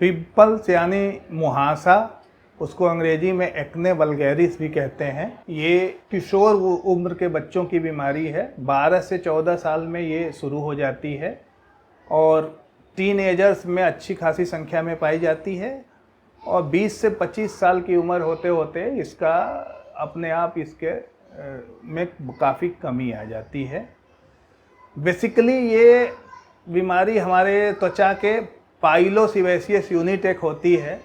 Pimples यानी मुहासा, उसको अंग्रेजी में एक्ने वल्गैरिस भी कहते हैं। ये किशोर उम्र के बच्चों की बीमारी है। 12 से 14 साल में ये शुरू हो जाती है और टीनएजर्स में अच्छी खासी संख्या में पाई जाती है और 20 से 25 साल की उम्र होते होते इसका अपने आप इसके में काफ़ी कमी आ जाती है। बेसिकली ये बीमारी हमारे त्वचा के पाइलोसिबेसियस यूनिट एक होती है,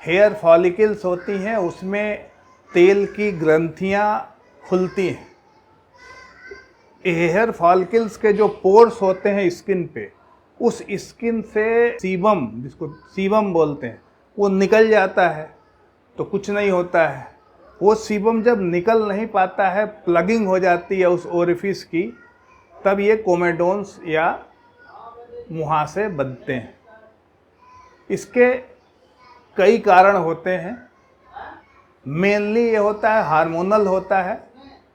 हेयर फॉलिकल्स होती हैं, उसमें तेल की ग्रंथियां खुलती हैं। हेयर फॉलिकल्स के जो पोर्स होते हैं स्किन पे, उस स्किन से सीबम, जिसको सीबम बोलते हैं, वो निकल जाता है तो कुछ नहीं होता है। वो सीबम जब निकल नहीं पाता है, प्लगिंग हो जाती है उस ओरिफिस की, तब ये कोमेडोन्स या मुहासे बनते हैं। इसके कई कारण होते हैं। मेनली ये होता है हार्मोनल होता है।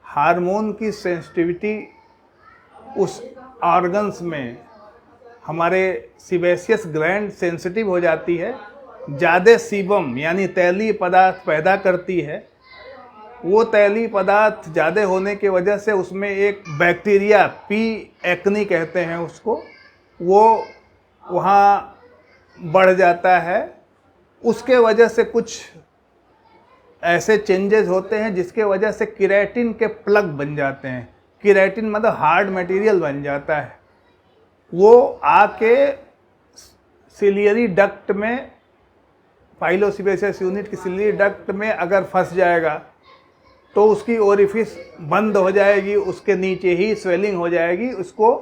हार्मोन की सेंसिटिविटी उस ऑर्गन्स में, हमारे सिबेसियस ग्लैंड सेंसिटिव हो जाती है, ज़्यादा सीबम यानी तैलीय पदार्थ पैदा करती है। वो तैलीय पदार्थ ज़्यादा होने की वजह से उसमें एक बैक्टीरिया, पी एक्नी कहते हैं उसको, वो वहाँ बढ़ जाता है। उसके वजह से कुछ ऐसे चेंजेस होते हैं जिसके वजह से केराटिन के प्लग बन जाते हैं। केराटिन मतलब हार्ड मटेरियल बन जाता है। वो आके सिलियरी डक्ट में, पाइलोसिबेसियस यूनिट की सिलियरी डक्ट में अगर फंस जाएगा तो उसकी ओरिफिस बंद हो जाएगी, उसके नीचे ही स्वेलिंग हो जाएगी। उसको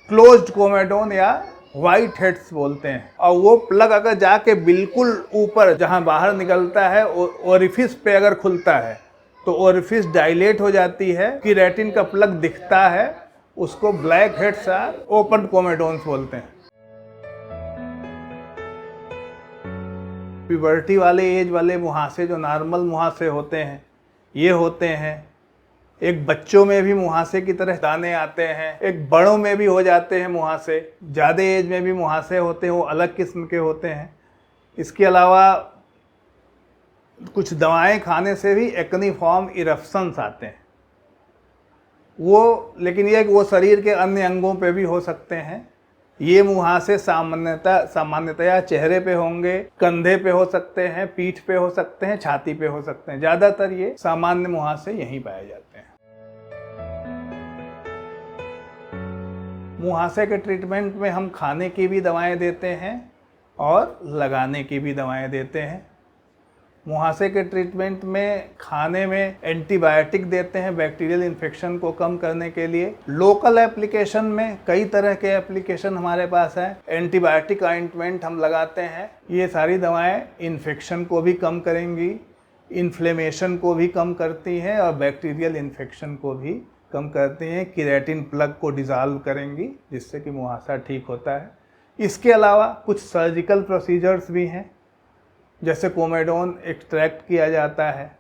क्लोज्ड कोमेडोन या वाइट हेड्स बोलते हैं। और वो प्लग अगर जाके बिल्कुल ऊपर जहाँ बाहर निकलता है ओरिफिस पे अगर खुलता है तो ओरिफिस डायलेट हो जाती है, केराटिन का प्लग दिखता है, उसको ब्लैक हेड्स या ओपन कोमेडोन्स बोलते हैं। प्यूबर्टी वाले एज वाले मुहासे जो नॉर्मल मुहासे होते हैं, ये होते हैं। एक बच्चों में भी मुहासे की तरह दाने आते हैं, एक बड़ों में भी हो जाते हैं मुहासे, ज़्यादा एज में भी मुहासे होते हैं, वो अलग किस्म के होते हैं। इसके अलावा कुछ दवाएं खाने से भी एक्निफॉर्म इरप्शंस आते हैं वो, लेकिन ये वो शरीर के अन्य अंगों पे भी हो सकते हैं। ये मुहासे सामान्यतया चेहरे पे होंगे, कंधे पे हो सकते हैं, पीठ पे हो सकते हैं, छाती पे हो सकते हैं। ज़्यादातर ये सामान्य मुहासे यहीं पाए जाते हैं। मुहासे के ट्रीटमेंट में हम खाने की भी दवाएं देते हैं और लगाने की भी दवाएं देते हैं। मुहासे के ट्रीटमेंट में खाने में एंटीबायोटिक देते हैं बैक्टीरियल इन्फेक्शन को कम करने के लिए। लोकल एप्लीकेशन में कई तरह के एप्लीकेशन हमारे पास है। एंटीबायोटिक ऑइंटमेंट हम लगाते हैं। ये सारी दवाएं इन्फेक्शन को भी कम करेंगी, इन्फ्लेमेशन को भी कम करती हैं और बैक्टीरियल इन्फेक्शन को भी कम करती हैं। केराटिन प्लग को डिज़ोल्व करेंगी, जिससे कि मुहासा ठीक होता है। इसके अलावा कुछ सर्जिकल प्रोसीजर्स भी हैं, जैसे कोमेडोन एक्सट्रैक्ट किया जाता है।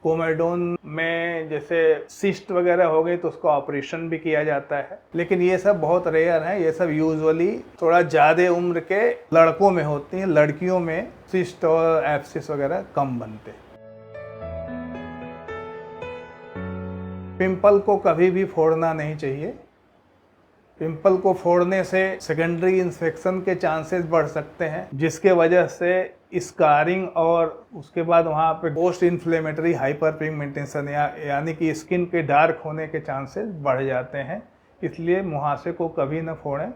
कोमेडोन में जैसे सिस्ट वगैरह हो गई तो उसका ऑपरेशन भी किया जाता है, लेकिन ये सब बहुत रेयर है। ये सब यूजुअली थोड़ा ज़्यादा उम्र के लड़कों में होती हैं। लड़कियों में सिस्ट और एब्सिस वगैरह कम बनते हैं। पिंपल को कभी भी फोड़ना नहीं चाहिए। पिंपल को फोड़ने से सेकेंडरी इन्फेक्शन के चांसेस बढ़ सकते हैं, जिसके वजह से स्कारिंग और उसके बाद वहाँ पे पोस्ट इन्फ्लेमेटरी हाइपर पिगमेंटेशन यानी कि स्किन के डार्क होने के चांसेस बढ़ जाते हैं। इसलिए मुहासे को कभी न फोड़ें,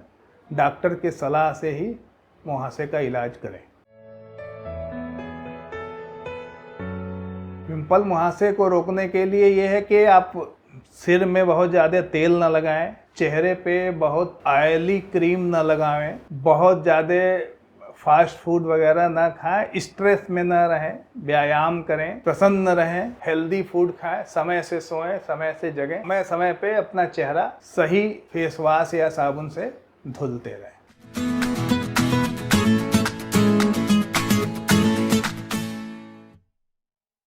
डॉक्टर की सलाह से ही मुहासे का इलाज करें। पिंपल मुहासे को रोकने के लिए ये है कि आप सिर में बहुत ज़्यादा तेल न लगाएं, चेहरे पे बहुत ऑयली क्रीम न लगाएं, बहुत ज़्यादा फास्ट फूड वगैरह ना खाएं, स्ट्रेस में ना रहें, व्यायाम करें, प्रसन्न रहें, हेल्दी फूड खाएं, समय से सोएं, समय से जगें, समय पे अपना चेहरा सही फेस वॉश या साबुन से धुलते रहें।